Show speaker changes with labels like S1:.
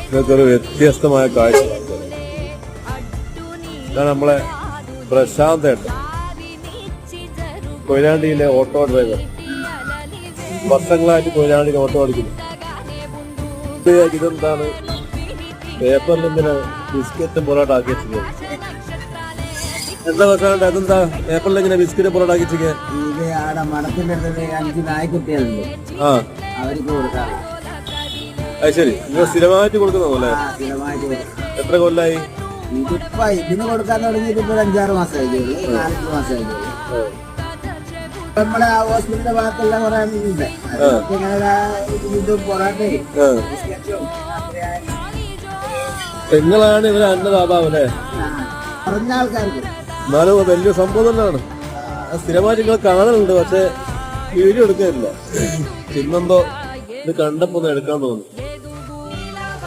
S1: ഇതൊക്കെ വ്യത്യസ്തമായ കാഴ്ച. ഇതാണ് നമ്മളെ പ്രശാന്ത് ഏട്ടൻ, കൊയിലാണ്ടിയിലെ ഓട്ടോ ഡ്രൈവർ. വർഷങ്ങളായിട്ട് കൊയിലാണ്ടിയിൽ ഓട്ടോ ഓടിക്കുന്നു. ഇതെന്താണ് പേപ്പറിൽ ഇങ്ങനെ ബിസ്ക്കറ്റും പൊറോട്ട ആക്കി വെച്ചത്? എന്താ പ്രശ്നം? അതെന്താ പേപ്പറിൽ ഇങ്ങനെ ബിസ്ക്കറ്റ് പൊറോട്ട ആക്കി വെച്ചത്?
S2: ഇത് ആടെ മഠത്തിന്റെ അടുത്ത് 5 നായ്ക്കുട്ടികളുണ്ട്,
S1: ആ
S2: അവർക്ക് കൊടുക്കാറ്.
S1: അത് ശരി, നിങ്ങൾ സ്ഥിരമായിട്ട് കൊടുക്കുന്നതല്ലേ?
S2: സ്ഥിരമായിട്ട്.
S1: എത്ര കൊല്ലായി
S2: ഇതിപ്പോ ഇതിന് കൊടുക്കാൻ തുടങ്ങിയിട്ട് ഇപ്പൊ 5-6 മാസമായിട്ടുള്ളൂ, 4-5 മാസമായിട്ടുള്ളൂ. നമ്മുടെ ഹോസ്പിറ്റലിന്റെ ഭാഗത്തെല്ലാം പറയാനുണ്ട്. ഇത് പൊറാട്ടയും ബിസ്ക്കറ്റും
S1: നിങ്ങളാണ് ഇവരെ അന്നദാതാവല്ലേ?
S2: പറഞ്ഞ ആൾക്കാർക്ക്
S1: എന്നാലും വലിയ സംഭവം തന്നെയാണ്. സ്ഥിരമായിട്ട് നിങ്ങൾ കാണലുണ്ട്, പക്ഷെ വീഡിയോ എടുക്കാനില്ല. ഇന്നെന്തോ ഇത് കണ്ടപ്പോ ഒന്ന് എടുക്കാൻ തോന്നുന്നു.